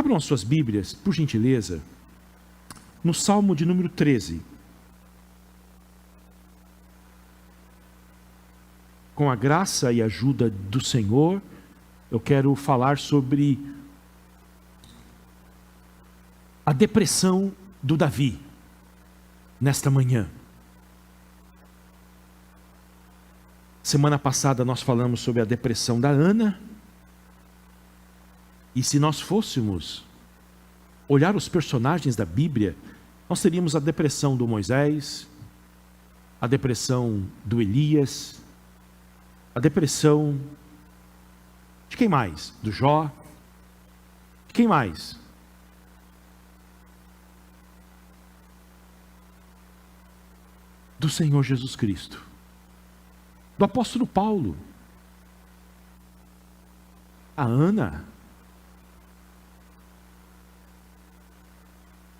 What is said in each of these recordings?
Abram as suas Bíblias, por gentileza, no Salmo de número 13. Com a graça e ajuda do Senhor, eu quero falar sobre a depressão do Davi, nesta manhã. Semana passada nós falamos sobre a depressão da Ana. E se nós fôssemos olhar os personagens da Bíblia, nós teríamos a depressão do Moisés, a depressão do Elias, a depressão de quem mais? Do Jó. De quem mais? Do Senhor Jesus Cristo. Do apóstolo Paulo. A Ana.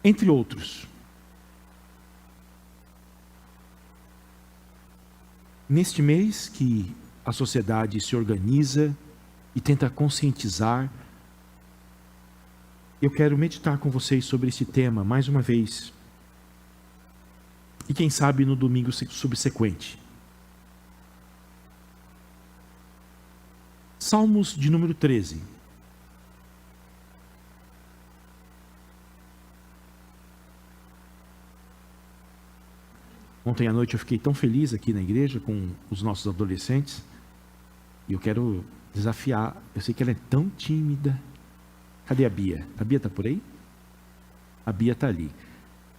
Entre outros. Neste mês que a sociedade se organiza e tenta conscientizar, eu quero meditar com vocês sobre esse tema mais uma vez. E quem sabe no domingo subsequente. Salmos de número 13. Ontem à noite eu fiquei tão feliz aqui na igreja com os nossos adolescentes. E eu quero desafiar. Eu sei que ela é tão tímida. Cadê a Bia? A Bia está por aí? A Bia está ali.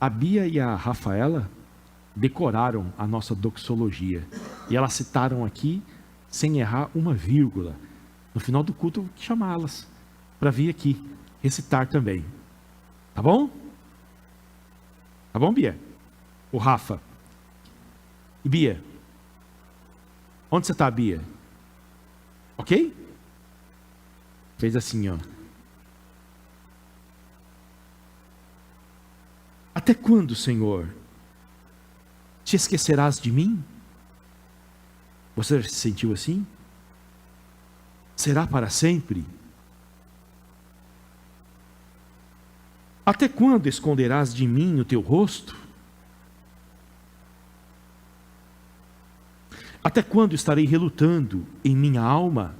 A Bia e a Rafaela decoraram a nossa doxologia. E elas citaram aqui, sem errar uma vírgula. No final do culto eu vou chamá-las para vir aqui recitar também. Tá bom? Tá bom, Bia? O Rafa. E Bia? Onde você está, Bia? Ok? Fez assim, ó. Até quando, Senhor, te esquecerás de mim? Você se sentiu assim? Será para sempre? Até quando esconderás de mim o teu rosto? Até quando estarei relutando em minha alma,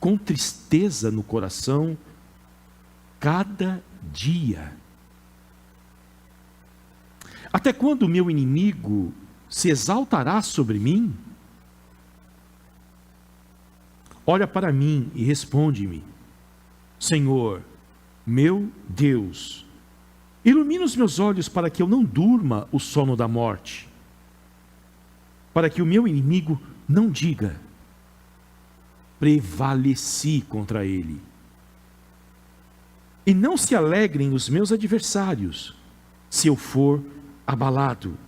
com tristeza no coração, cada dia? Até quando o meu inimigo se exaltará sobre mim? Olha para mim e responde-me, Senhor, meu Deus, ilumina os meus olhos para que eu não durma o sono da morte, para que o meu inimigo não diga, prevaleci contra ele. E não se alegrem os meus adversários, se eu for abalado.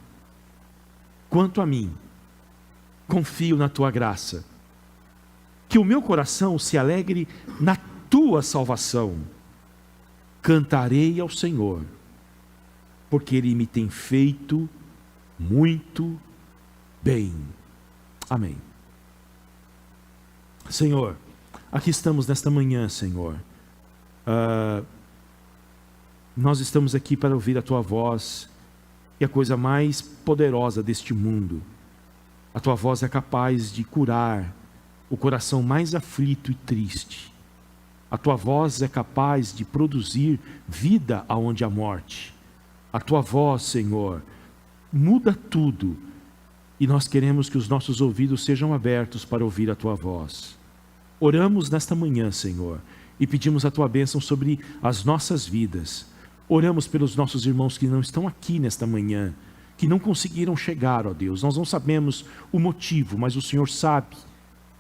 Quanto a mim, confio na tua graça, que o meu coração se alegre na tua salvação. Cantarei ao Senhor, porque Ele me tem feito muito bem. Amém. Senhor, aqui estamos nesta manhã, Senhor. Nós estamos aqui para ouvir a Tua voz, e a coisa mais poderosa deste mundo. A Tua voz é capaz de curar o coração mais aflito e triste. A Tua voz é capaz de produzir vida aonde há morte. A Tua voz, Senhor, muda tudo. E nós queremos que os nossos ouvidos sejam abertos para ouvir a Tua voz. Oramos nesta manhã, Senhor, e pedimos a Tua bênção sobre as nossas vidas. Oramos pelos nossos irmãos que não estão aqui nesta manhã, que não conseguiram chegar, ó Deus. Nós não sabemos o motivo, mas o Senhor sabe.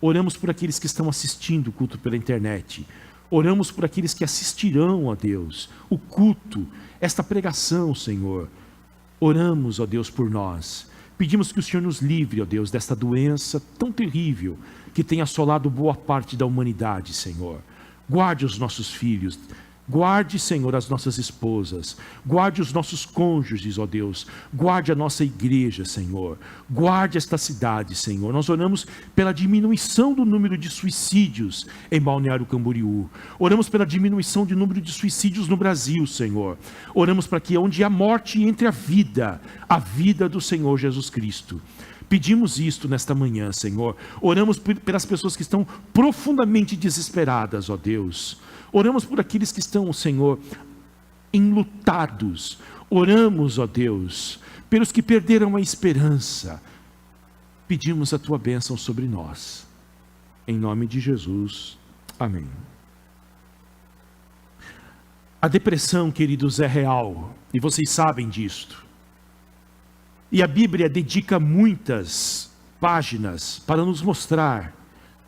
Oramos por aqueles que estão assistindo o culto pela internet. Oramos por aqueles que assistirão, ó Deus, o culto, esta pregação, Senhor. Oramos, ó Deus, por nós. Pedimos que o Senhor nos livre, ó Deus, desta doença tão terrível que tem assolado boa parte da humanidade, Senhor. Guarde os nossos filhos, Guarde, Senhor, as nossas esposas, guarde os nossos cônjuges, ó Deus, guarde a nossa igreja, Senhor, guarde esta cidade, Senhor. Nós oramos pela diminuição do número de suicídios em Balneário Camboriú, oramos pela diminuição do número de suicídios no Brasil, Senhor. Oramos para que onde há morte entre a vida do Senhor Jesus Cristo. Pedimos isto nesta manhã, Senhor. Oramos pelas pessoas que estão profundamente desesperadas, ó Deus. Oramos por aqueles que estão, Senhor, enlutados. Oramos, ó Deus, pelos que perderam a esperança. Pedimos a tua bênção sobre nós. Em nome de Jesus. Amém. A depressão, queridos, é real. E vocês sabem disto. E a Bíblia dedica muitas páginas para nos mostrar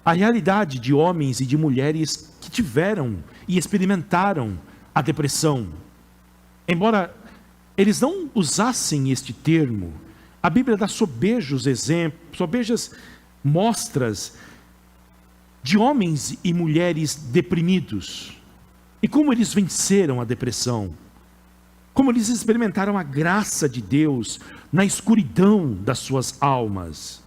a realidade de homens e de mulheres que tiveram e experimentaram a depressão. Embora eles não usassem este termo, a Bíblia dá sobejos exemplos, sobejas mostras de homens e mulheres deprimidos. E como eles venceram a depressão. Como eles experimentaram a graça de Deus na escuridão das suas almas.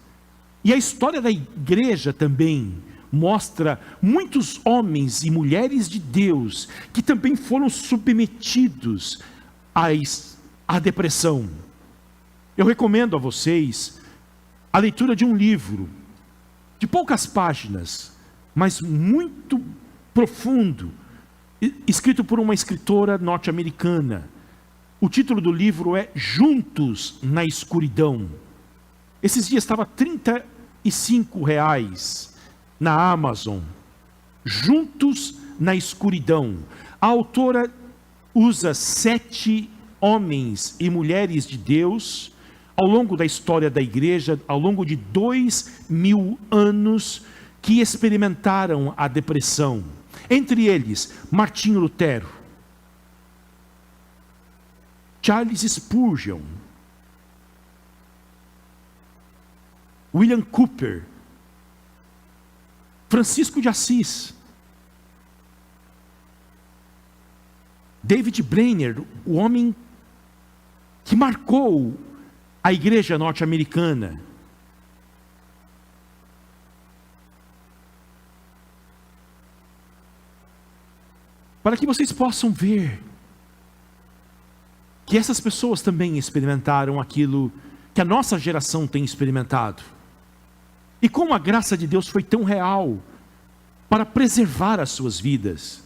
E a história da igreja também mostra muitos homens e mulheres de Deus que também foram submetidos à depressão. Eu recomendo a vocês a leitura de um livro de poucas páginas, mas muito profundo, escrito por uma escritora norte-americana. O título do livro é Juntos na Escuridão. Esses dias estava R$ 35,00 na Amazon. Juntos na Escuridão. A autora usa 7 homens e mulheres de Deus ao longo da história da igreja, ao longo de 2000 anos, que experimentaram a depressão. Entre eles, Martinho Lutero, Charles Spurgeon, William Cooper, Francisco de Assis, David Brainerd, o homem que marcou a igreja norte-americana. Para que vocês possam ver que essas pessoas também experimentaram aquilo que a nossa geração tem experimentado. E como a graça de Deus foi tão real para preservar as suas vidas,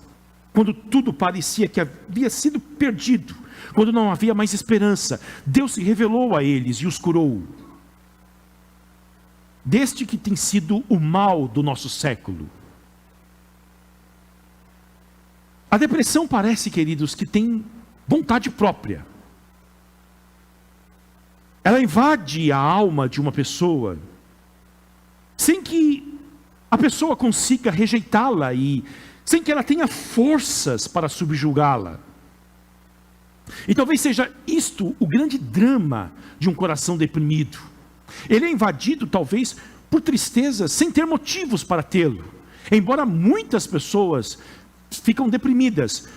quando tudo parecia que havia sido perdido, quando não havia mais esperança, Deus se revelou a eles e os curou. Deste que tem sido o mal do nosso século. A depressão parece, queridos, que tem vontade própria. Ela invade a alma de uma pessoa, sem que a pessoa consiga rejeitá-la e sem que ela tenha forças para subjugá-la. E talvez seja isto o grande drama de um coração deprimido. Ele é invadido talvez por tristeza, sem ter motivos para tê-lo. Embora muitas pessoas ficam deprimidas,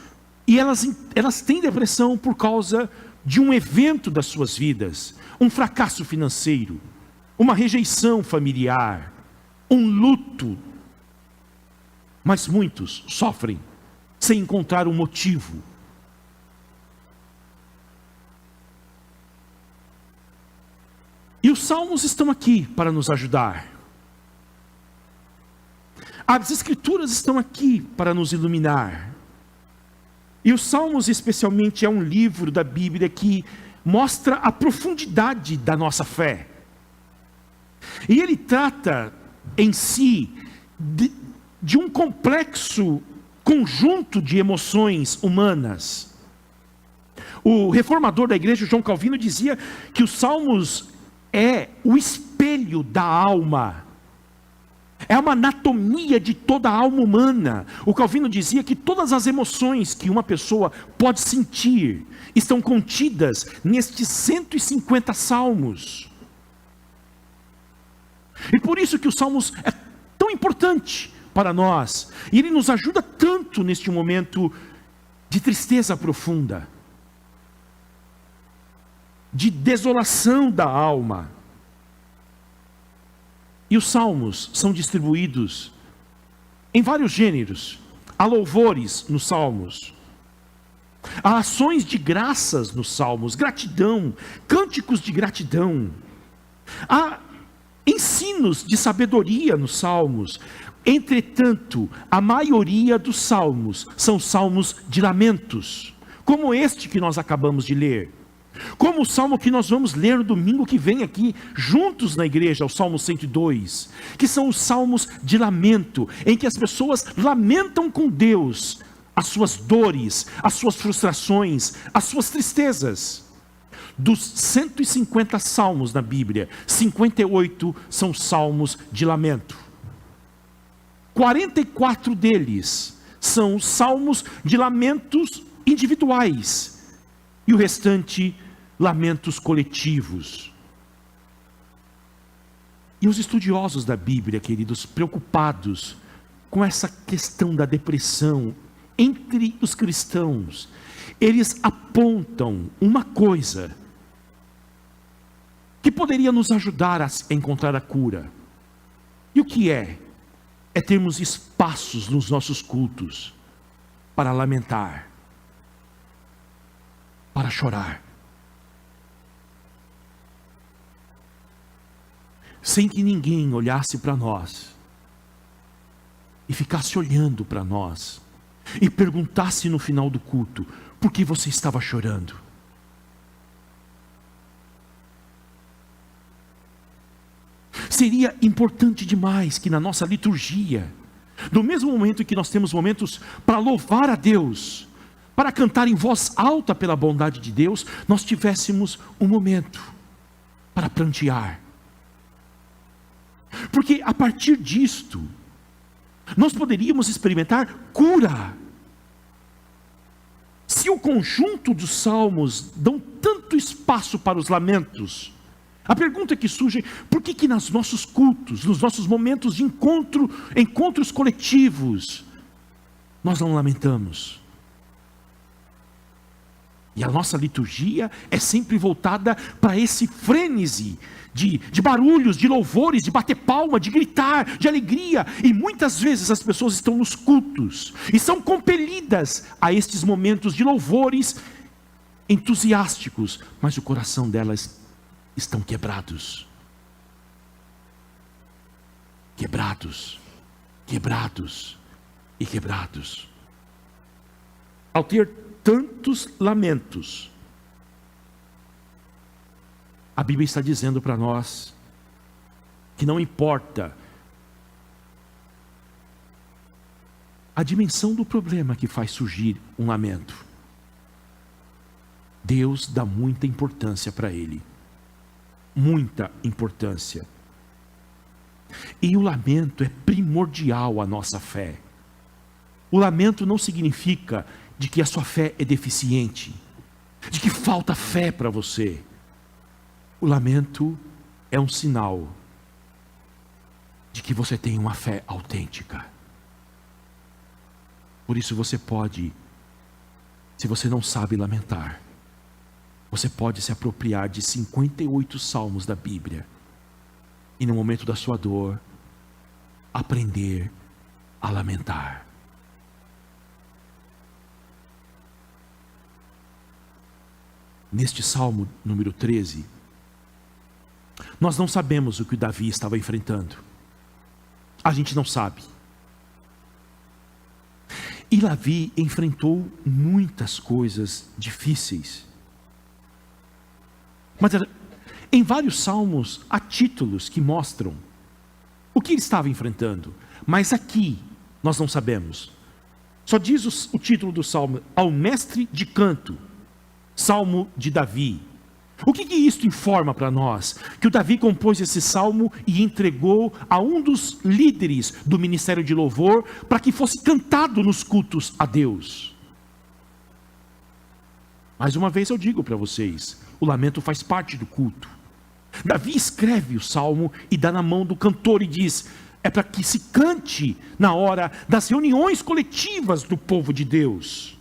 e elas têm depressão por causa de um evento das suas vidas, um fracasso financeiro, uma rejeição familiar, um luto. Mas muitos sofrem sem encontrar um motivo. E os salmos estão aqui para nos ajudar. As escrituras estão aqui para nos iluminar. E os salmos especialmente é um livro da Bíblia que mostra a profundidade da nossa fé. E ele trata em si de um complexo conjunto de emoções humanas. O reformador da igreja, João Calvino, dizia que os salmos é o espelho da alma. É uma anatomia de toda a alma humana. O Calvino dizia que todas as emoções que uma pessoa pode sentir estão contidas nestes 150 salmos. E por isso que os salmos é tão importante para nós. E ele nos ajuda tanto neste momento de tristeza profunda, de desolação da alma. E os salmos são distribuídos em vários gêneros. Há louvores nos salmos, há ações de graças nos salmos, gratidão, cânticos de gratidão, há ensinos de sabedoria nos salmos. Entretanto, a maioria dos salmos são salmos de lamentos, como este que nós acabamos de ler, como o salmo que nós vamos ler no domingo que vem aqui, juntos na igreja, o Salmo 102, que são os salmos de lamento, em que as pessoas lamentam com Deus as suas dores, as suas frustrações, as suas tristezas. Dos 150 salmos na Bíblia, 58 são salmos de lamento. 44 deles são salmos de lamentos individuais, e o restante, lamentos coletivos. E os estudiosos da Bíblia, queridos, preocupados com essa questão da depressão entre os cristãos, eles apontam uma coisa que poderia nos ajudar a encontrar a cura. E o que é? É termos espaços nos nossos cultos para lamentar, para chorar, sem que ninguém olhasse para nós e ficasse olhando para nós e perguntasse no final do culto: por que você estava chorando? Seria importante demais que na nossa liturgia, no mesmo momento em que nós temos momentos para louvar a Deus, para cantar em voz alta pela bondade de Deus, nós tivéssemos um momento para prantear. Porque a partir disto, nós poderíamos experimentar cura. Se o conjunto dos salmos dão tanto espaço para os lamentos, a pergunta que surge: por que nos nossos cultos, nos nossos momentos de encontros coletivos, nós não lamentamos? E a nossa liturgia é sempre voltada para esse frênese de barulhos, de louvores, de bater palma, de gritar, de alegria. E muitas vezes as pessoas estão nos cultos e são compelidas a estes momentos de louvores entusiásticos, mas o coração delas estão quebrados. Quebrados, quebrados e quebrados. Ao ter tantos lamentos, a Bíblia está dizendo para nós que não importa a dimensão do problema que faz surgir um lamento, Deus dá muita importância para ele, muita importância. E o lamento é primordial à nossa fé. O lamento não significa de que a sua fé é deficiente, de que falta fé para você. O lamento é um sinal de que você tem uma fé autêntica. Por isso você pode, se você não sabe lamentar, você pode se apropriar de 58 salmos da Bíblia e no momento da sua dor, aprender a lamentar. Neste Salmo número 13, nós não sabemos o que Davi estava enfrentando. A gente não sabe. E Davi enfrentou muitas coisas difíceis. Mas em vários salmos há títulos que mostram o que ele estava enfrentando. Mas aqui nós não sabemos. Só diz o título do salmo: ao mestre de canto, Salmo de Davi. O que isto informa para nós? Que o Davi compôs esse salmo e entregou a um dos líderes do ministério de louvor para que fosse cantado nos cultos a Deus. Mais uma vez eu digo para vocês, o lamento faz parte do culto. Davi escreve o salmo e dá na mão do cantor e diz: é para que se cante na hora das reuniões coletivas do povo de Deus.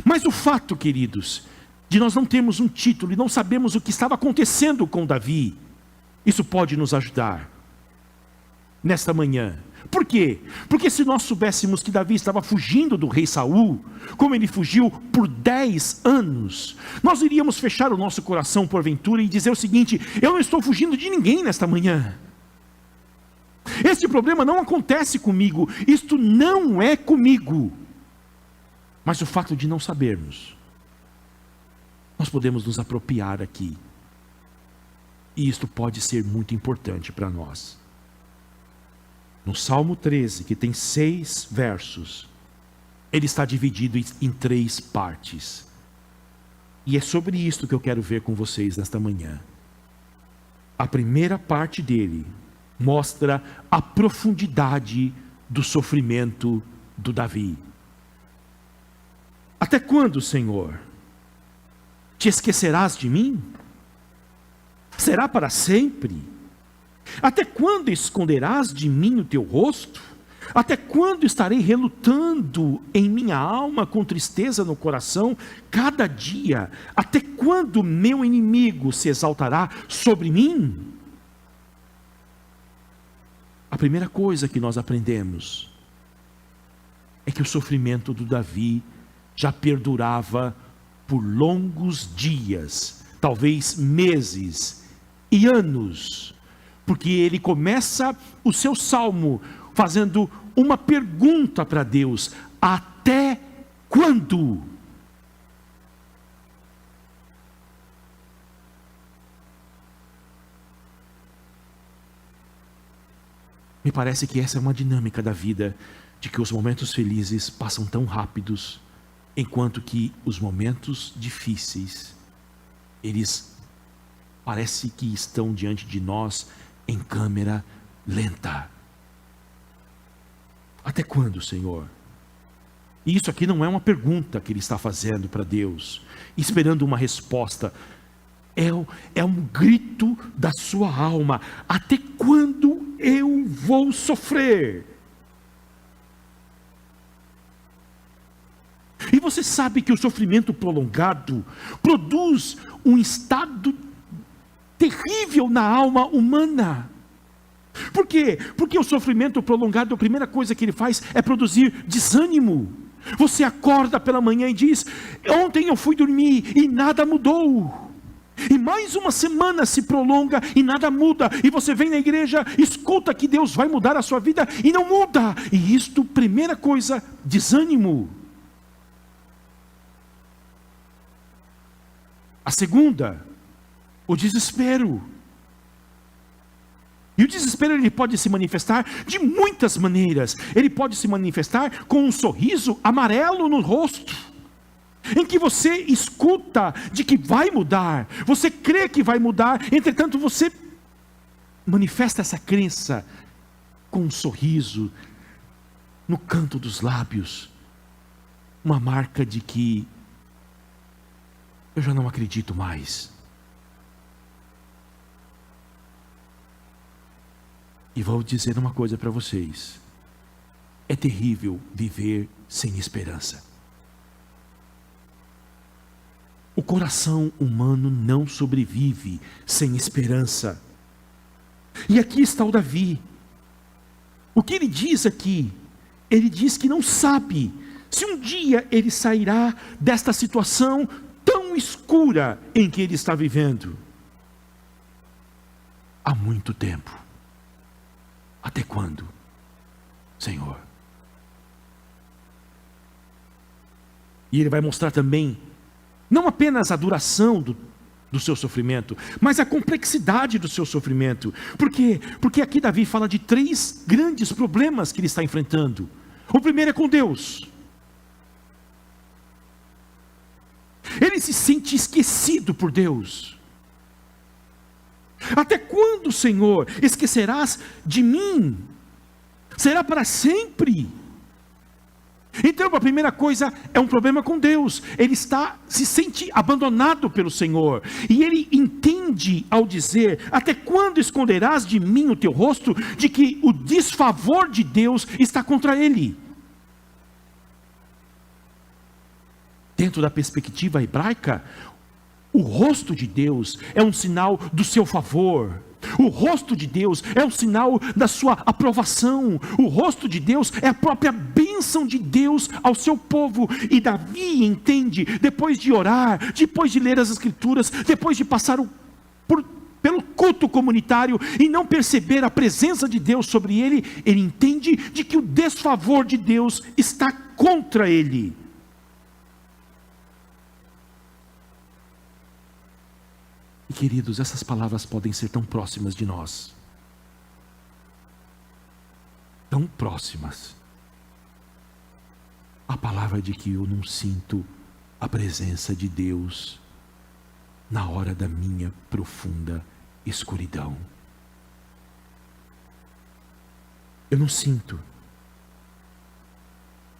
Mas o fato, queridos, de nós não termos um título e não sabemos o que estava acontecendo com Davi, isso pode nos ajudar nesta manhã. Por quê? Porque se nós soubéssemos que Davi estava fugindo do rei Saul, como ele fugiu por 10 anos, nós iríamos fechar o nosso coração porventura e dizer o seguinte: eu não estou fugindo de ninguém nesta manhã. Este problema não acontece comigo, isto não é comigo. Mas o fato de não sabermos, nós podemos nos apropriar aqui. E isto pode ser muito importante para nós. No Salmo 13, que tem 6 versos, ele está dividido em 3 partes. E é sobre isto que eu quero ver com vocês nesta manhã. A primeira parte dele mostra a profundidade do sofrimento do Davi. Até quando, Senhor? Te esquecerás de mim? Será para sempre? Até quando esconderás de mim o teu rosto? Até quando estarei relutando em minha alma com tristeza no coração cada dia? Até quando meu inimigo se exaltará sobre mim? A primeira coisa que nós aprendemos é que o sofrimento do Davi já perdurava por longos dias, talvez meses e anos, porque ele começa o seu salmo fazendo uma pergunta para Deus: até quando? Me parece que essa é uma dinâmica da vida, de que os momentos felizes passam tão rápidos, enquanto que os momentos difíceis, eles parece que estão diante de nós em câmera lenta. Até quando, Senhor? E isso aqui não é uma pergunta que ele está fazendo para Deus, esperando uma resposta. É um grito da sua alma: até quando eu vou sofrer? E você sabe que o sofrimento prolongado produz um estado terrível na alma humana. Por quê? Porque o sofrimento prolongado, a primeira coisa que ele faz é produzir desânimo. Você acorda pela manhã e diz: ontem eu fui dormir e nada mudou. E mais uma semana se prolonga e nada muda. E você vem na igreja, escuta que Deus vai mudar a sua vida e não muda. E isto, primeira coisa, desânimo. A segunda, o desespero. E o desespero, ele pode se manifestar de muitas maneiras. Ele pode se manifestar com um sorriso amarelo no rosto, em que você escuta de que vai mudar, você crê que vai mudar, entretanto você manifesta essa crença com um sorriso no canto dos lábios, uma marca de que eu já não acredito mais. E vou dizer uma coisa para vocês: é terrível viver sem esperança. O coração humano não sobrevive sem esperança. E aqui está o Davi. O que ele diz aqui? Ele diz que não sabe se um dia ele sairá desta situação tão escura em que ele está vivendo. Há muito tempo. Até quando, Senhor? E ele vai mostrar também, não apenas a duração do seu sofrimento, mas a complexidade do seu sofrimento. Por quê? Porque aqui Davi fala de 3 grandes problemas que ele está enfrentando. O primeiro é com Deus. Ele se sente esquecido por Deus. Até quando, Senhor, esquecerás de mim? Será para sempre? Então a primeira coisa é um problema com Deus. Ele se sente abandonado pelo Senhor. E ele entende ao dizer: até quando esconderás de mim o teu rosto? De que o desfavor de Deus está contra ele. Dentro da perspectiva hebraica, o rosto de Deus é um sinal do seu favor. O rosto de Deus é um sinal da sua aprovação. O rosto de Deus é a própria bênção de Deus ao seu povo. E Davi entende, depois de orar, depois de ler as Escrituras, depois de passar pelo culto comunitário e não perceber a presença de Deus sobre ele, ele entende de que o desfavor de Deus está contra ele. E queridos, essas palavras podem ser tão próximas de nós, tão próximas. A palavra de que eu não sinto a presença de Deus na hora da minha profunda escuridão. Eu não sinto.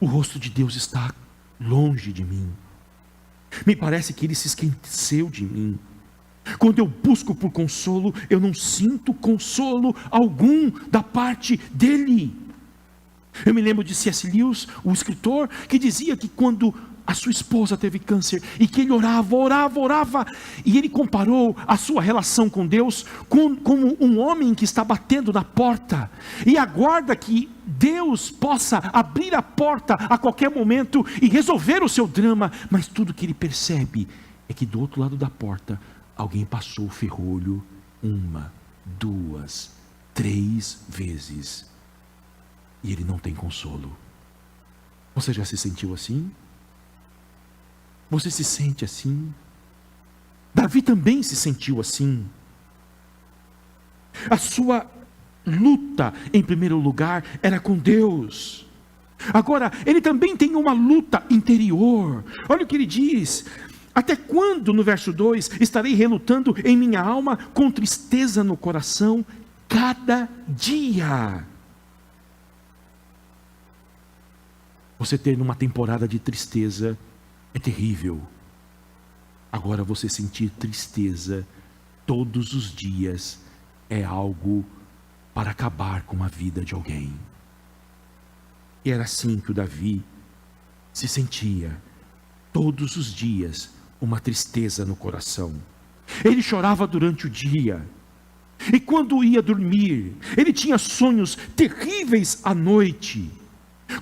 O rosto de Deus está longe de mim. Me parece que Ele se esqueceu de mim. Quando eu busco por consolo, eu não sinto consolo algum da parte dEle. Eu me lembro de C.S. Lewis, o escritor, que dizia que quando a sua esposa teve câncer, e que ele orava, e ele comparou a sua relação com Deus como um homem que está batendo na porta, e aguarda que Deus possa abrir a porta a qualquer momento, e resolver o seu drama, mas tudo que ele percebe, é que do outro lado da porta, alguém passou o ferrolho 1, 2, 3 vezes, e ele não tem consolo. Você já se sentiu assim? Você se sente assim? Davi também se sentiu assim. A sua luta, em primeiro lugar, era com Deus. Agora, ele também tem uma luta interior. Olha o que ele diz: até quando, no verso 2, estarei relutando em minha alma, com tristeza no coração, cada dia? Você ter uma temporada de tristeza é terrível. Agora, você sentir tristeza todos os dias é algo para acabar com a vida de alguém. E era assim que o Davi se sentia, todos os dias, uma tristeza no coração. Ele chorava durante o dia, e quando ia dormir, ele tinha sonhos terríveis à noite.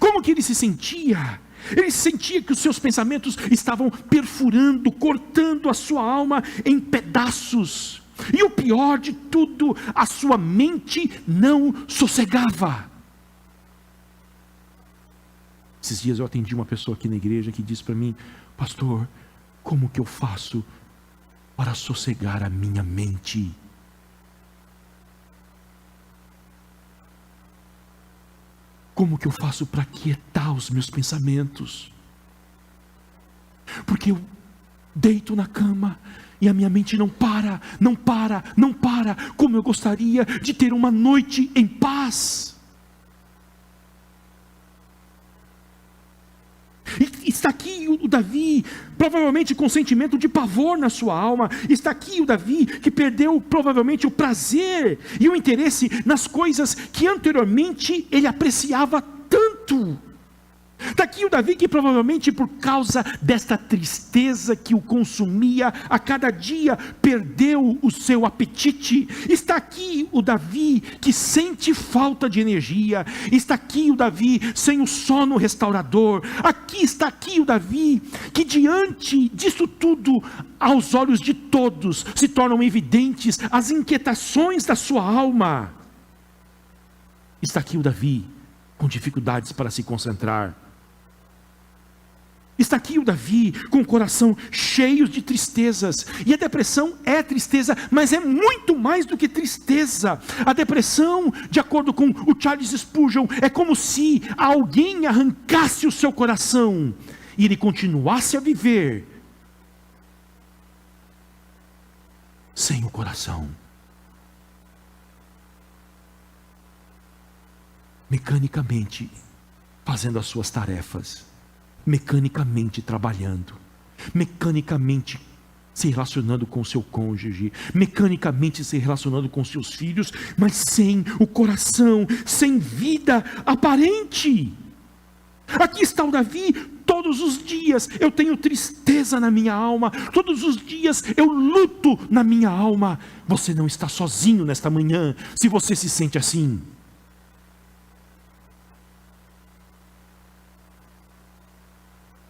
Como que ele se sentia? Ele sentia que os seus pensamentos estavam perfurando, cortando a sua alma em pedaços. E o pior de tudo, a sua mente não sossegava. Esses dias eu atendi uma pessoa aqui na igreja que disse para mim: pastor, como que eu faço para sossegar a minha mente? Como que eu faço para quietar os meus pensamentos? Porque eu deito na cama e a minha mente não para. Como eu gostaria de ter uma noite em paz. E está aqui o Davi, provavelmente com sentimento de pavor na sua alma. Está aqui o Davi que perdeu provavelmente o prazer e o interesse nas coisas que anteriormente ele apreciava tanto. Está aqui o Davi que provavelmente por causa desta tristeza que o consumia a cada dia, perdeu o seu apetite. Está aqui o Davi que sente falta de energia. Está aqui o Davi sem o sono restaurador. Está aqui o Davi que diante disso tudo, aos olhos de todos, se tornam evidentes as inquietações da sua alma. Está aqui o Davi com dificuldades para se concentrar. Está aqui o Davi com o coração cheio de tristezas. E a depressão é tristeza, mas é muito mais do que tristeza. A depressão, de acordo com o Charles Spurgeon, é como se alguém arrancasse o seu coração e ele continuasse a viver sem o coração, mecanicamente fazendo as suas tarefas, mecanicamente trabalhando, mecanicamente se relacionando com seu cônjuge, mecanicamente se relacionando com seus filhos, mas sem o coração, sem vida aparente. Aqui está o Davi Todos os dias eu tenho tristeza na minha alma, todos os dias eu luto na minha alma. Você não está sozinho nesta manhã, se você se sente assim.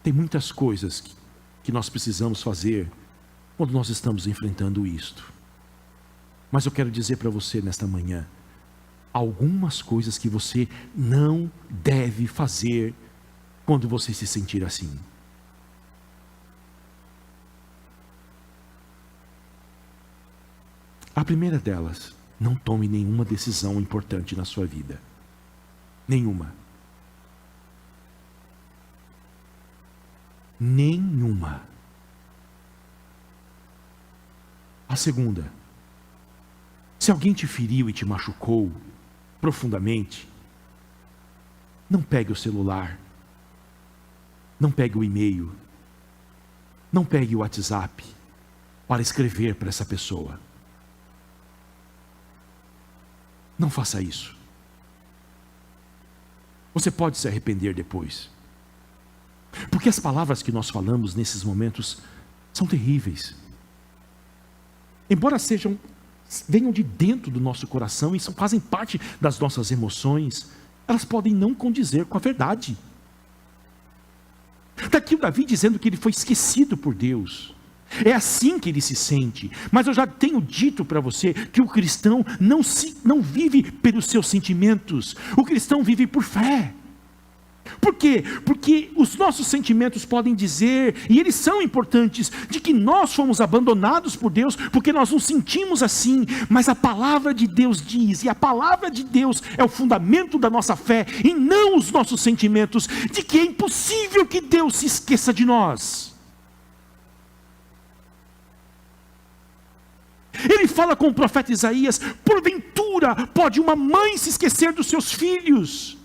Tem muitas coisas que nós precisamos fazer quando nós estamos enfrentando isto. Mas eu quero dizer para você nesta manhã, algumas coisas que você não deve fazer quando você se sentir assim. A primeira delas, não tome nenhuma decisão importante na sua vida. Nenhuma. Nenhuma. A segunda, se alguém te feriu e te machucou profundamente, não pegue o celular, não pegue o e-mail, não pegue o WhatsApp para escrever para essa pessoa. Não faça isso. Você pode se arrepender depois. Porque as palavras que nós falamos nesses momentos são terríveis. Embora venham de dentro do nosso coração e fazem parte das nossas emoções, elas podem não condizer com a verdade. Está aqui o Davi dizendo que ele foi esquecido por Deus. É assim que ele se sente. Mas eu já tenho dito para você que o cristão não vive pelos seus sentimentos. O cristão vive por fé. Por quê? Porque os nossos sentimentos podem dizer, e eles são importantes, de que nós fomos abandonados por Deus, porque nós nos sentimos assim. Mas a palavra de Deus diz, e a palavra de Deus é o fundamento da nossa fé, e não os nossos sentimentos, de que é impossível que Deus se esqueça de nós. Ele fala com o profeta Isaías: porventura pode uma mãe se esquecer dos seus filhos?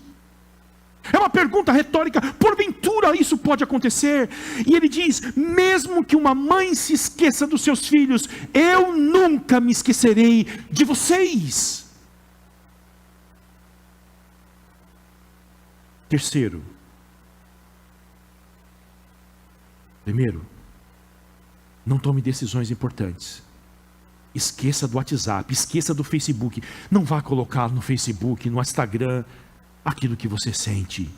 É uma pergunta retórica, porventura isso pode acontecer? E ele diz: mesmo que uma mãe se esqueça dos seus filhos, eu nunca me esquecerei de vocês. Terceiro, primeiro, não tome decisões importantes. Esqueça do WhatsApp, esqueça do Facebook. Não vá colocar no Facebook, no Instagram, aquilo que você sente.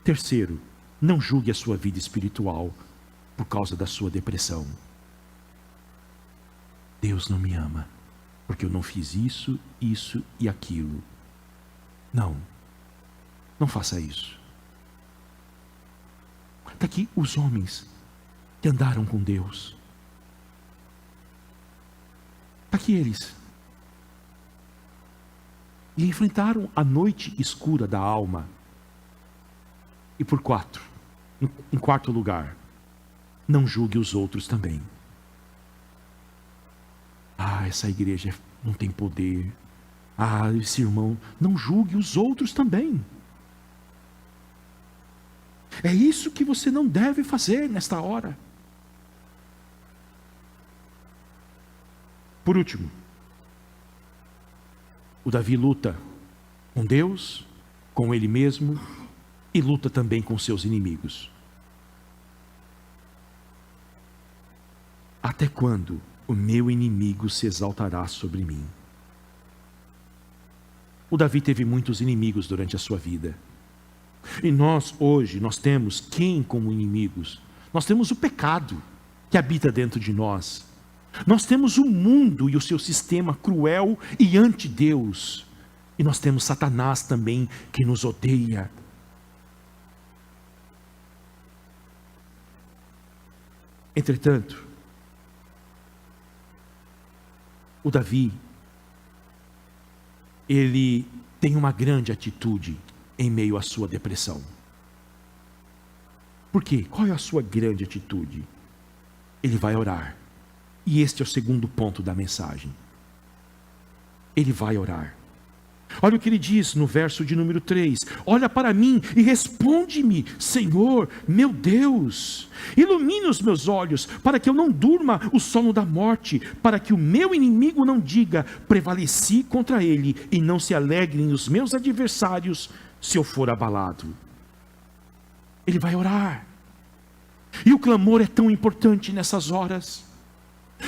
Terceiro, não julgue a sua vida espiritual por causa da sua depressão. Deus não me ama porque eu não fiz isso, isso e aquilo. Não faça isso. Está aqui os homens que andaram com Deus. Está aqui eles. E enfrentaram a noite escura da alma. E em quarto lugar, não julgue os outros também. Essa igreja não tem poder. Esse irmão, não julgue os outros também. É isso que você não deve fazer nesta hora. Por último, o Davi luta com Deus, com ele mesmo, e luta também com seus inimigos. Até quando o meu inimigo se exaltará sobre mim? O Davi teve muitos inimigos durante a sua vida. E nós hoje, nós temos quem como inimigos? Nós temos o pecado que habita dentro de nós. Nós temos o mundo e o seu sistema cruel e anti-Deus. E nós temos Satanás também, que nos odeia. Entretanto, o Davi, ele tem uma grande atitude em meio à sua depressão. Por quê? Qual é a sua grande atitude? Ele vai orar. E este é o segundo ponto da mensagem. Ele vai orar. Olha o que ele diz no verso de número 3. Olha para mim e responde-me, Senhor, meu Deus. Ilumine os meus olhos, para que eu não durma o sono da morte, para que o meu inimigo não diga, prevaleci contra ele, e não se alegrem os meus adversários, se eu for abalado. ele vai orar. E o clamor é tão importante nessas horas.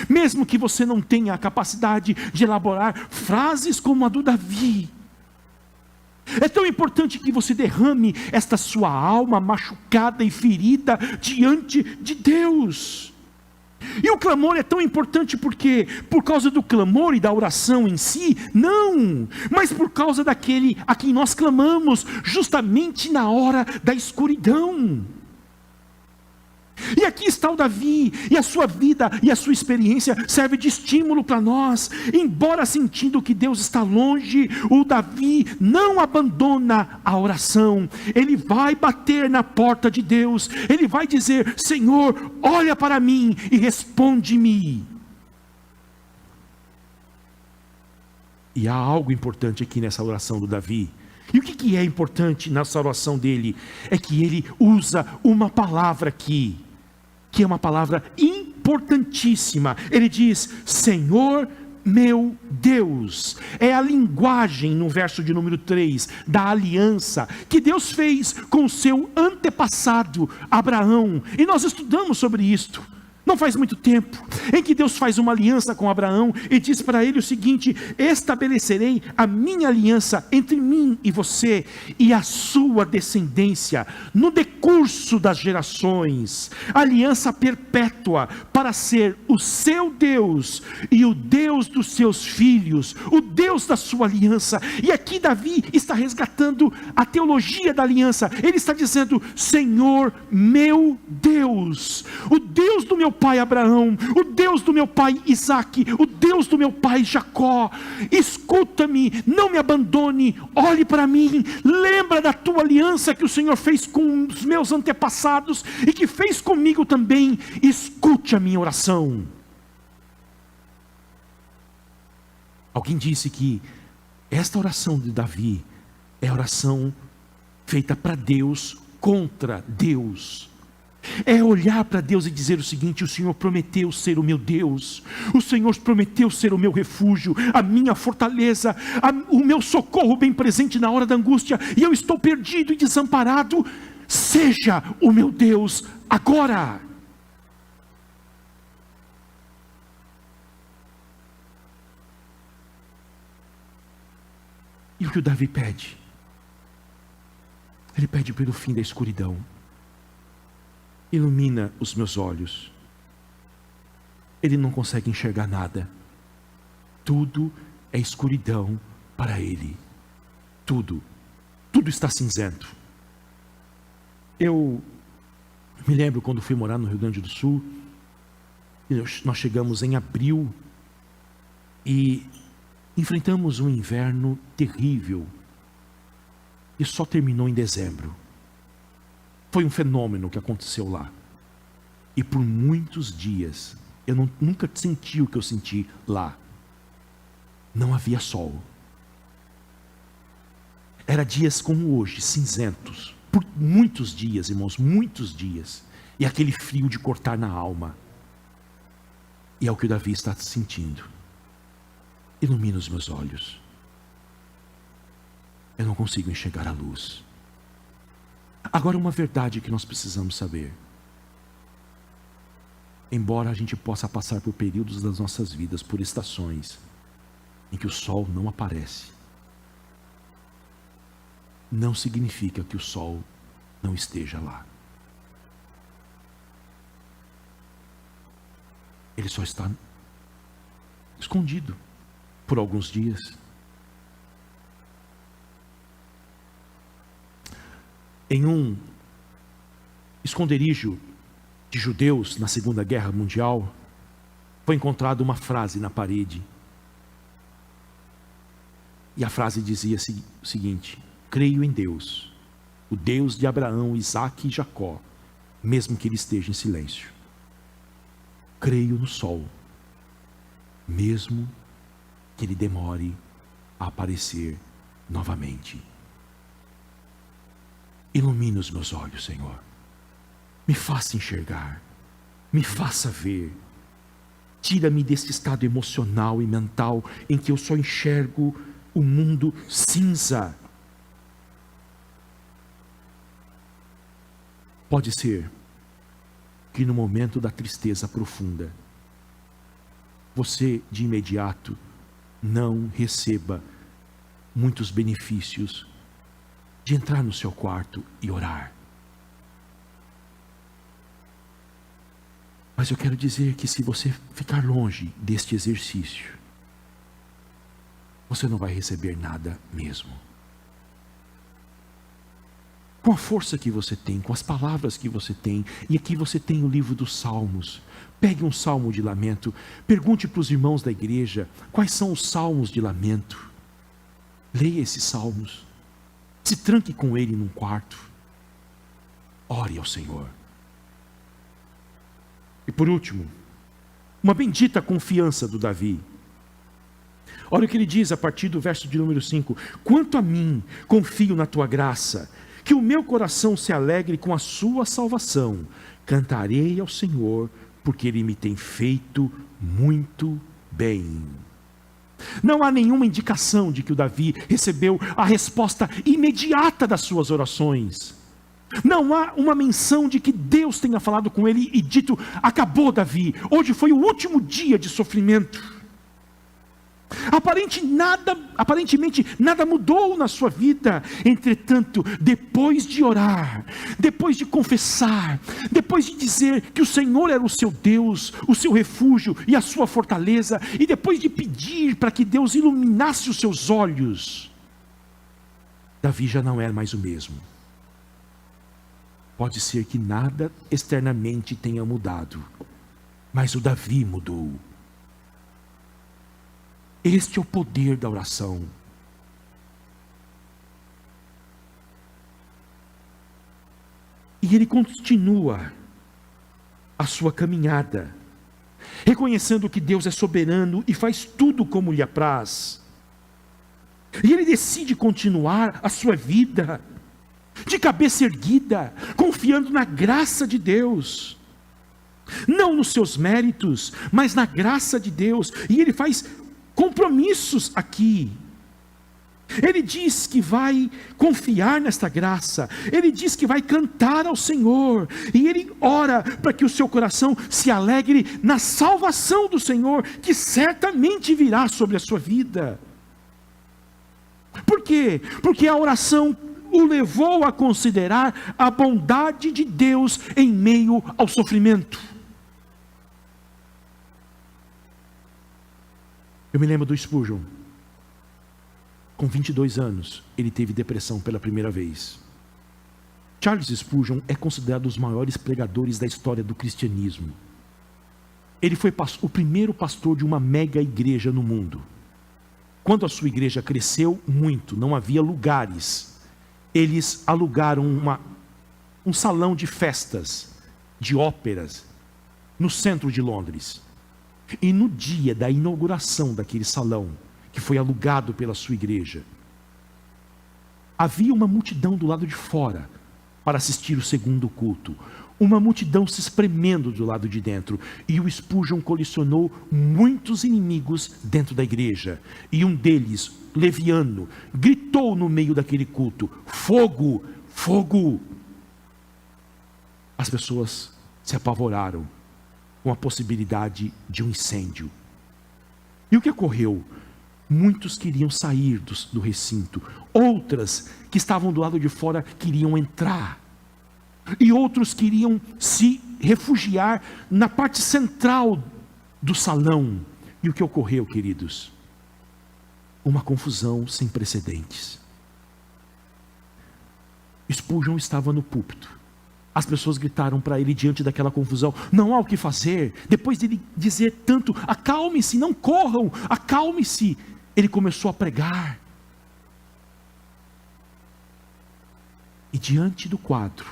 Mesmo que você não tenha a capacidade de elaborar frases como a do Davi, é tão importante que você derrame esta sua alma machucada e ferida diante de Deus. E o clamor é tão importante porque, por causa do clamor e da oração em si, não, mas por causa daquele a quem nós clamamos, justamente na hora da escuridão. E aqui está o Davi, e a sua vida e a sua experiência serve de estímulo para nós. Embora sentindo que Deus está longe, o Davi não abandona a oração. Ele vai bater na porta de Deus, ele vai dizer: Senhor, olha para mim e responde-me. E há algo importante aqui nessa oração do Davi. E o que é importante nessa oração dele? É que ele usa uma palavra aqui, que é uma palavra importantíssima. Ele diz: Senhor meu Deus. É a linguagem, no verso de número 3, da aliança que Deus fez com o seu antepassado Abraão. E nós estudamos sobre isto não faz muito tempo, em que Deus faz uma aliança com Abraão e diz para ele o seguinte: estabelecerei a minha aliança entre mim e você e a sua descendência no decurso das gerações, aliança perpétua, para ser o seu Deus e o Deus dos seus filhos, o Deus da sua aliança. E aqui Davi está resgatando a teologia da aliança. Ele está dizendo: Senhor meu Deus, o Deus do meu pai Abraão, o Deus do meu pai Isaque, o Deus do meu pai Jacó, escuta-me, não me abandone, olhe para mim, lembra da tua aliança que o Senhor fez com os meus antepassados e que fez comigo também, escute a minha oração. Alguém disse que esta oração de Davi é a oração feita para Deus, contra Deus. É olhar para Deus e dizer o seguinte: o Senhor prometeu ser o meu Deus, o Senhor prometeu ser o meu refúgio, a minha fortaleza, o meu socorro bem presente na hora da angústia, e eu estou perdido e desamparado. Seja o meu Deus agora. E o que o Davi pede? Ele pede pelo fim da escuridão. Ilumina os meus olhos. Ele não consegue enxergar nada. Tudo é escuridão para ele. Tudo está cinzento. Eu me lembro quando fui morar no Rio Grande do Sul, nós chegamos em abril e enfrentamos um inverno terrível e só terminou em dezembro. Foi um fenômeno que aconteceu lá. E por muitos dias, eu nunca senti o que eu senti lá. Não havia sol. Era dias como hoje, cinzentos. Por muitos dias, irmãos, muitos dias. E aquele frio de cortar na alma. E é o que o Davi está sentindo. Ilumina os meus olhos. Eu não consigo enxergar a luz. Agora, uma verdade que nós precisamos saber: embora a gente possa passar por períodos das nossas vidas, por estações em que o sol não aparece, não significa que o sol não esteja lá. Ele só está escondido por alguns dias. Em um esconderijo de judeus na Segunda Guerra Mundial, foi encontrada uma frase na parede. E a frase dizia o seguinte: creio em Deus, o Deus de Abraão, Isaque e Jacó, mesmo que ele esteja em silêncio. Creio no sol, mesmo que ele demore a aparecer novamente. Ilumina os meus olhos, Senhor. Me faça enxergar. Me faça ver. Tira-me desse estado emocional e mental em que eu só enxergo o mundo cinza. Pode ser que no momento da tristeza profunda, você de imediato não receba muitos benefícios de entrar no seu quarto e orar. Mas eu quero dizer que se você ficar longe deste exercício, você não vai receber nada mesmo. Com a força que você tem, com as palavras que você tem, e aqui você tem o livro dos Salmos. Pegue um salmo de lamento, pergunte para os irmãos da igreja quais são os salmos de lamento. Leia esses salmos, se tranque com ele num quarto, ore ao Senhor. E por último, uma bendita confiança do Davi. Olha o que ele diz a partir do verso de número 5: quanto a mim, confio na tua graça, que o meu coração se alegre com a sua salvação. Cantarei ao Senhor, porque Ele me tem feito muito bem. Não há nenhuma indicação de que o Davi recebeu a resposta imediata das suas orações. Não há uma menção de que Deus tenha falado com ele e dito: acabou, Davi, hoje foi o último dia de sofrimento. Aparentemente nada mudou na sua vida. Entretanto, depois de orar, depois de confessar, depois de dizer que o Senhor era o seu Deus, o seu refúgio e a sua fortaleza, e depois de pedir para que Deus iluminasse os seus olhos, Davi já não era mais o mesmo. Pode ser que nada externamente tenha mudado, mas o Davi mudou. Este é o poder da oração. E ele continua a sua caminhada, reconhecendo que Deus é soberano e faz tudo como lhe apraz. E ele decide continuar a sua vida de cabeça erguida, confiando na graça de Deus, não nos seus méritos, mas na graça de Deus. E ele faz compromissos aqui. Ele diz que vai confiar nesta graça, ele diz que vai cantar ao Senhor, e ele ora para que o seu coração se alegre na salvação do Senhor, que certamente virá sobre a sua vida. Por quê? Porque a oração o levou a considerar a bondade de Deus em meio ao sofrimento. Eu me lembro do Spurgeon. Com 22 anos, ele teve depressão pela primeira vez. Charles Spurgeon é considerado um dos maiores pregadores da história do cristianismo. Ele foi o primeiro pastor de uma mega igreja no mundo. Quando a sua igreja cresceu muito, não havia lugares, eles alugaram um salão de festas, de óperas, no centro de Londres. E no dia da inauguração daquele salão, que foi alugado pela sua igreja, havia uma multidão do lado de fora para assistir o segundo culto. Uma multidão se espremendo do lado de dentro. E o Spurgeon colecionou muitos inimigos dentro da igreja. E um deles, leviano, gritou no meio daquele culto: fogo, fogo! As pessoas se apavoraram com a possibilidade de um incêndio. E o que ocorreu? Muitos queriam sair do recinto, outras que estavam do lado de fora queriam entrar, e outros queriam se refugiar na parte central do salão. E o que ocorreu, queridos? Uma confusão sem precedentes. Spurgeon estava no púlpito. As pessoas gritaram para ele diante daquela confusão: não há o que fazer. Depois de ele dizer tanto: acalme-se, não corram, acalme-se, ele começou a pregar. E diante do quadro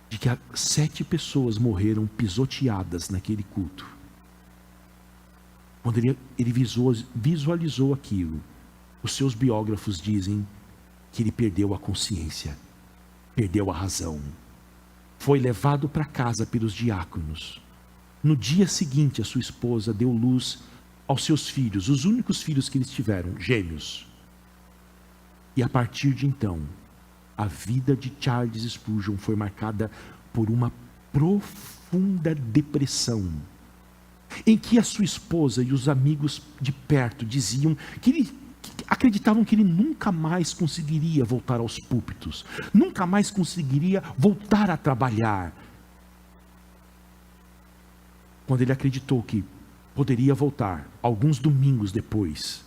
de que 7 pessoas morreram pisoteadas naquele culto, quando ele visualizou aquilo, os seus biógrafos dizem que ele perdeu a consciência, perdeu a razão, foi levado para casa pelos diáconos. No dia seguinte, a sua esposa deu luz aos seus filhos, os únicos filhos que eles tiveram, gêmeos. E a partir de então, a vida de Charles Spurgeon foi marcada por uma profunda depressão, em que a sua esposa e os amigos de perto diziam que acreditavam que ele nunca mais conseguiria voltar aos púlpitos, nunca mais conseguiria voltar a trabalhar. Quando ele acreditou que poderia voltar, alguns domingos depois,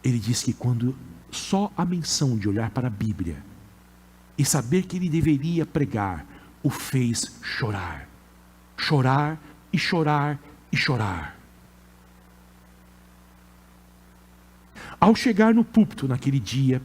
ele disse que quando só a menção de olhar para a Bíblia e saber que ele deveria pregar, o fez chorar, chorar e chorar e chorar. Ao chegar no púlpito naquele dia,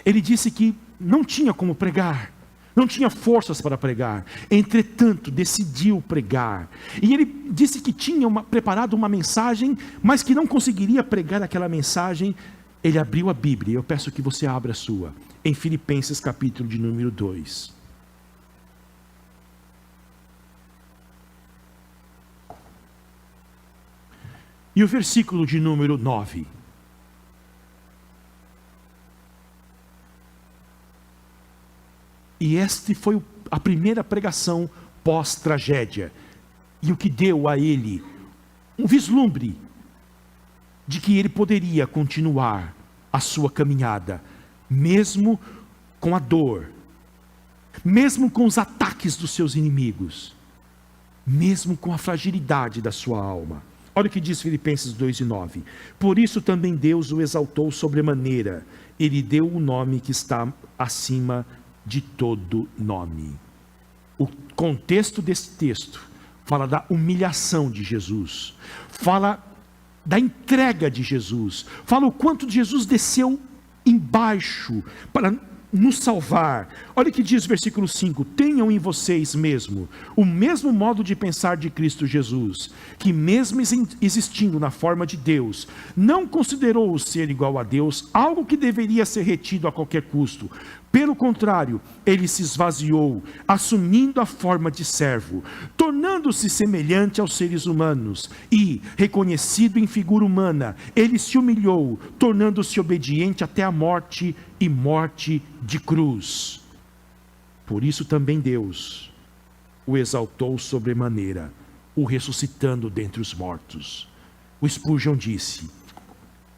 ele disse que não tinha como pregar, não tinha forças para pregar, entretanto decidiu pregar, e ele disse que tinha preparado uma mensagem, mas que não conseguiria pregar aquela mensagem. Ele abriu a Bíblia, eu peço que você abra a sua, em Filipenses capítulo de número 2. E o versículo de número 9. E este foi a primeira pregação pós-tragédia. E o que deu a ele um vislumbre de que ele poderia continuar a sua caminhada, mesmo com a dor, mesmo com os ataques dos seus inimigos, mesmo com a fragilidade da sua alma. Olha o que diz Filipenses 2:9. Por isso também Deus o exaltou sobremaneira, ele deu o nome que está acima de todo nome. O contexto desse texto fala da humilhação de Jesus, fala da entrega de Jesus, fala o quanto Jesus desceu embaixo para nos salvar. Olha o que diz o versículo 5: tenham em vocês mesmo o mesmo modo de pensar de Cristo Jesus, que mesmo existindo na forma de Deus, não considerou o ser igual a Deus algo que deveria ser retido a qualquer custo. Pelo contrário, ele se esvaziou, assumindo a forma de servo, tornando-se semelhante aos seres humanos, e, reconhecido em figura humana, ele se humilhou, tornando-se obediente até a morte, e morte de cruz. Por isso também Deus o exaltou sobremaneira, o ressuscitando dentre os mortos. O Spurgeon disse,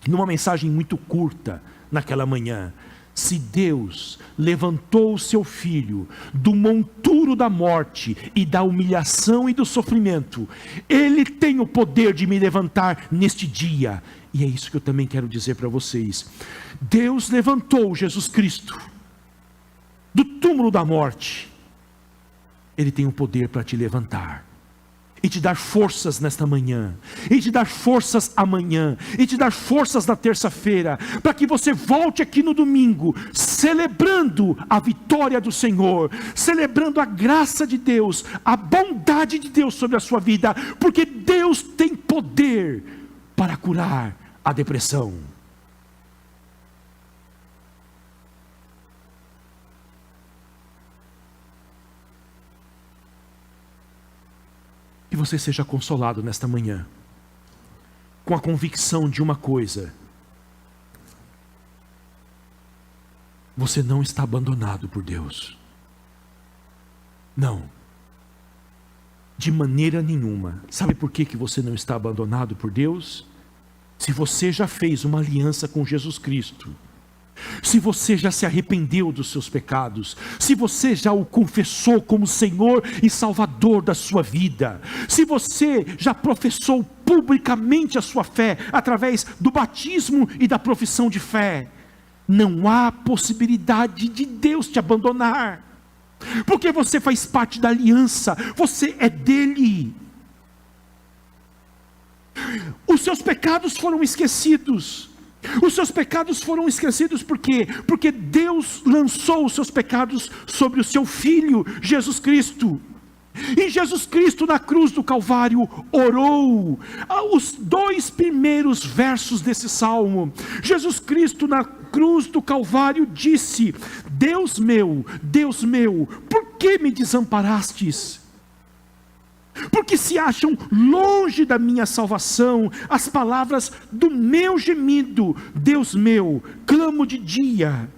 numa mensagem muito curta naquela manhã: se Deus levantou o seu filho do monturo da morte e da humilhação e do sofrimento, Ele tem o poder de me levantar neste dia. E é isso que eu também quero dizer para vocês. Deus levantou Jesus Cristo do túmulo da morte. Ele tem o poder para te levantar e te dar forças nesta manhã, e te dar forças amanhã, e te dar forças na terça-feira, para que você volte aqui no domingo, celebrando a vitória do Senhor, celebrando a graça de Deus, a bondade de Deus sobre a sua vida, porque Deus tem poder para curar a depressão. Que você seja consolado nesta manhã, com a convicção de uma coisa: você não está abandonado por Deus. Não, de maneira nenhuma. Sabe por que você não está abandonado por Deus? Se você já fez uma aliança com Jesus Cristo, se você já se arrependeu dos seus pecados, se você já o confessou como Senhor e Salvador da sua vida, se você já professou publicamente a sua fé através do batismo e da profissão de fé, não há possibilidade de Deus te abandonar, porque você faz parte da aliança, você é dele. Os seus pecados foram esquecidos. Os seus pecados foram esquecidos por quê? Porque Deus lançou os seus pecados sobre o seu Filho, Jesus Cristo. E Jesus Cristo na cruz do Calvário orou. Os 2 primeiros versos desse salmo, Jesus Cristo na cruz do Calvário disse: Deus meu, por que me desamparastes? Porque se acham longe da minha salvação as palavras do meu gemido. Deus meu, clamo de dia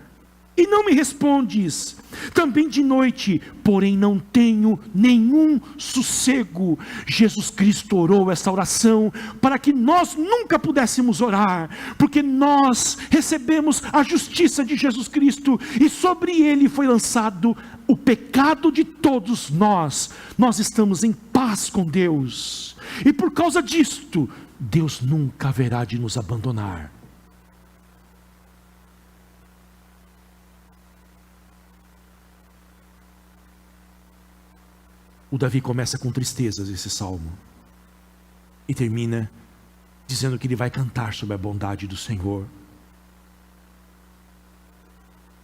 e não me respondes. Também de noite, porém não tenho nenhum sossego. Jesus Cristo orou essa oração para que nós nunca pudéssemos orar, porque nós recebemos a justiça de Jesus Cristo, e sobre ele foi lançado o pecado de todos nós. Nós estamos em paz com Deus, e por causa disto, Deus nunca haverá de nos abandonar. O Davi começa com tristezas esse salmo, e termina dizendo que ele vai cantar sobre a bondade do Senhor.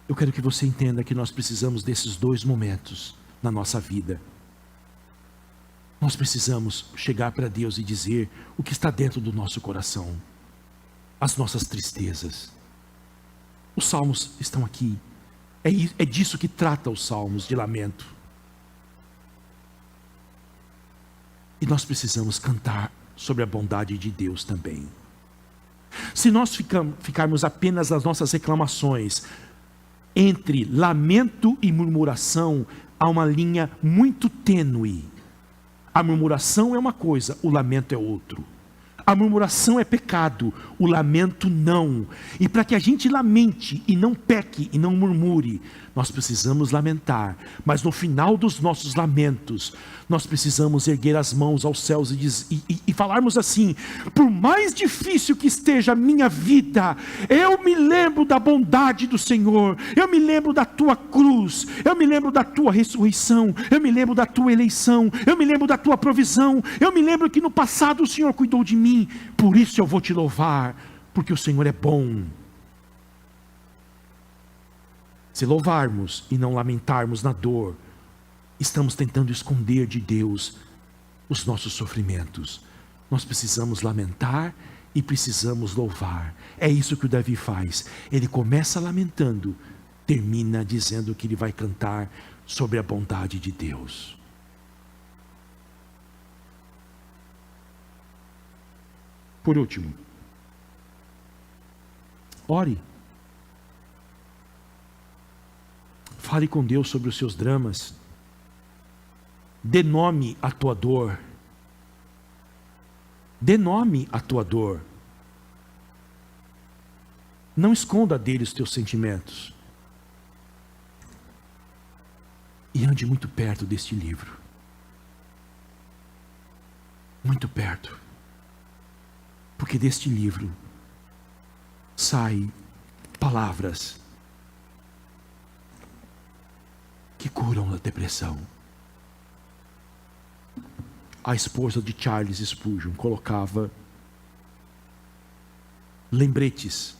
Eu quero que você entenda que nós precisamos desses dois momentos na nossa vida. Nós precisamos chegar para Deus e dizer o que está dentro do nosso coração, as nossas tristezas. Os salmos estão aqui, é disso que trata os salmos de lamento. E nós precisamos cantar sobre a bondade de Deus também. Se nós ficarmos apenas nas nossas reclamações, entre lamento e murmuração, há uma linha muito tênue. A murmuração é uma coisa, o lamento é outro. A murmuração é pecado, o lamento não. E para que a gente lamente e não peque e não murmure, nós precisamos lamentar. Mas no final dos nossos lamentos, nós precisamos erguer as mãos aos céus e falarmos assim: por mais difícil que esteja a minha vida, eu me lembro da bondade do Senhor, eu me lembro da tua cruz, eu me lembro da tua ressurreição, eu me lembro da tua eleição, eu me lembro da tua provisão, eu me lembro que no passado o Senhor cuidou de mim, por isso eu vou te louvar, porque o Senhor é bom. Se louvarmos e não lamentarmos na dor, estamos tentando esconder de Deus os nossos sofrimentos. Nós precisamos lamentar e precisamos louvar. É isso que o Davi faz. Ele começa lamentando, termina dizendo que ele vai cantar sobre a bondade de Deus. Por último, ore. Fale com Deus sobre os seus dramas. Dê nome à tua dor. Dê nome à tua dor. Não esconda dele os teus sentimentos. E ande muito perto deste livro. Muito perto. Porque deste livro saem palavras que curam a depressão. A esposa de Charles Spurgeon colocava lembretes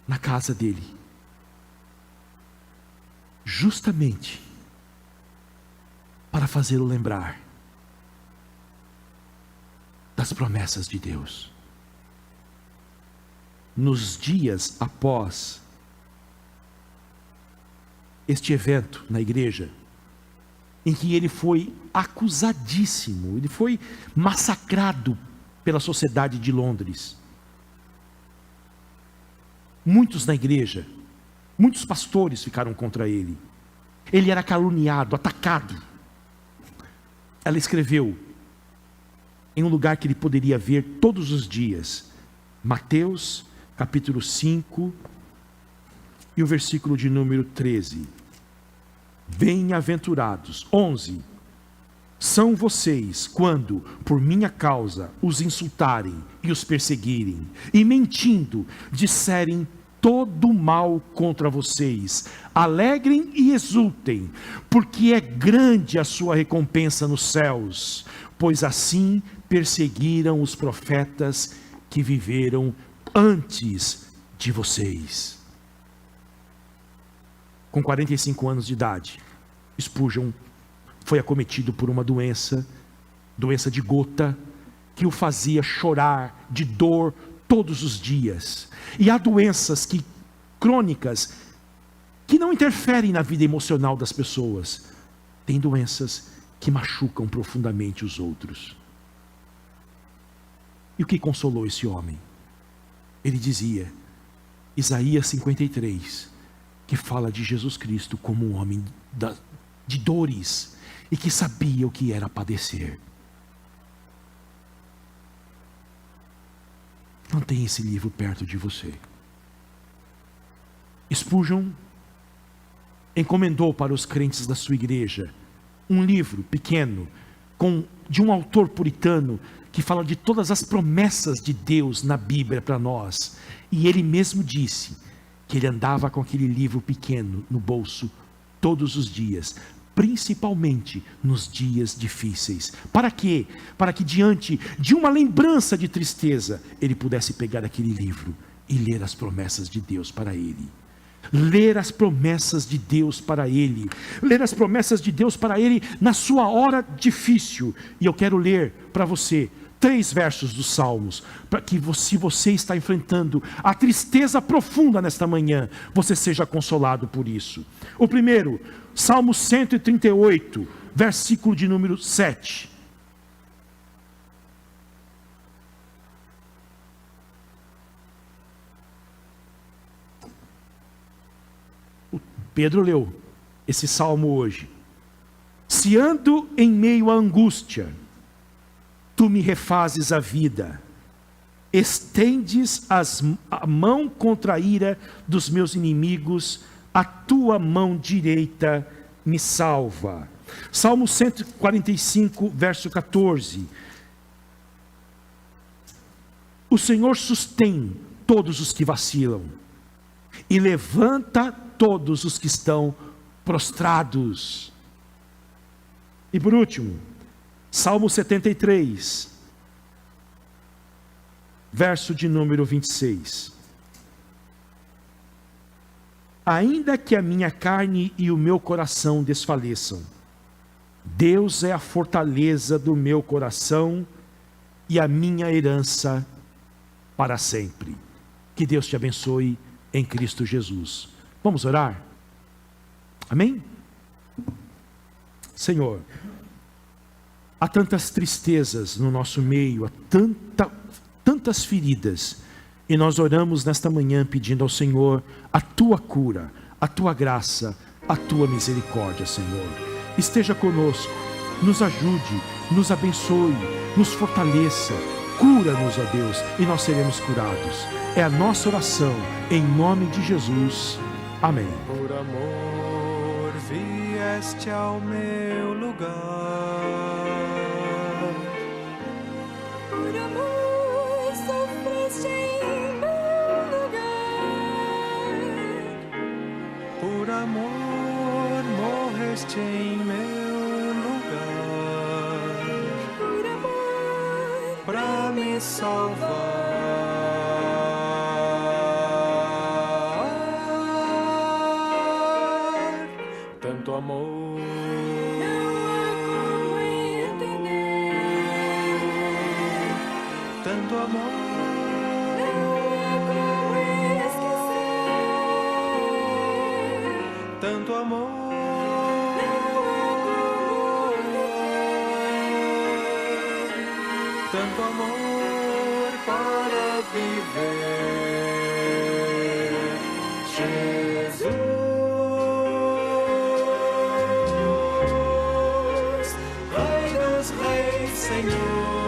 na casa dele, justamente para fazê-lo lembrar das promessas de Deus. Nos dias após este evento na igreja, em que ele foi acusadíssimo, ele foi massacrado pela sociedade de Londres. Muitos na igreja, muitos pastores ficaram contra ele. Ele era caluniado, atacado. Ela escreveu, em um lugar que ele poderia ver todos os dias, Mateus capítulo 5 e o versículo de número 13. Bem-aventurados, 11, são vocês quando por minha causa os insultarem e os perseguirem, e mentindo disserem todo mal contra vocês. Alegrem e exultem, porque é grande a sua recompensa nos céus, pois assim perseguiram os profetas que viveram antes de vocês. Com 45 anos de idade, Spurgeon foi acometido por uma doença de gota, que o fazia chorar de dor todos os dias. E há doenças crônicas que não interferem na vida emocional das pessoas. Tem doenças que machucam profundamente os outros. E o que consolou esse homem? Ele dizia: Isaías 53, que fala de Jesus Cristo como um homem de dores e que sabia o que era padecer. Não tem esse livro perto de você. Spurgeon encomendou para os crentes da sua igreja um livro pequeno, de um autor puritano, que fala de todas as promessas de Deus na Bíblia para nós. E ele mesmo disse que ele andava com aquele livro pequeno no bolso todos os dias, principalmente nos dias difíceis. Para quê? Para que diante de uma lembrança de tristeza, ele pudesse pegar aquele livro e ler as promessas de Deus para ele. Ler as promessas de Deus para ele. Ler as promessas de Deus para ele na sua hora difícil. E eu quero ler para você 3 versos dos Salmos, para que se você está enfrentando a tristeza profunda nesta manhã, você seja consolado por isso. O primeiro, Salmo 138, versículo de número 7. Pedro leu esse salmo hoje. Se ando em meio à angústia, tu me refazes a vida, estendes a mão contra a ira dos meus inimigos, a tua mão direita me salva. Salmo 145, verso 14. O Senhor sustém todos os que vacilam e levanta todos os que estão prostrados. E por último, Salmo 73, verso de número 26. Ainda que a minha carne e o meu coração desfaleçam, Deus é a fortaleza do meu coração e a minha herança para sempre. Que Deus te abençoe em Cristo Jesus. Vamos orar? Amém? Senhor, há tantas tristezas no nosso meio, há tantas feridas, e nós oramos nesta manhã pedindo ao Senhor a tua cura, a tua graça, a tua misericórdia, Senhor. Esteja conosco, nos ajude, nos abençoe, nos fortaleça, cura-nos, ó Deus, e nós seremos curados. É a nossa oração, em nome de Jesus. Amém. Por amor vieste ao meu lugar, por amor sofreste em meu lugar, por amor morreste em meu lugar, por amor pra me salvar. Tanto amor, não há como entender, tanto amor, não há como esquecer, tanto amor, não há como negar, tanto amor para viver. Jesus, Rei dos Reis, Senhor.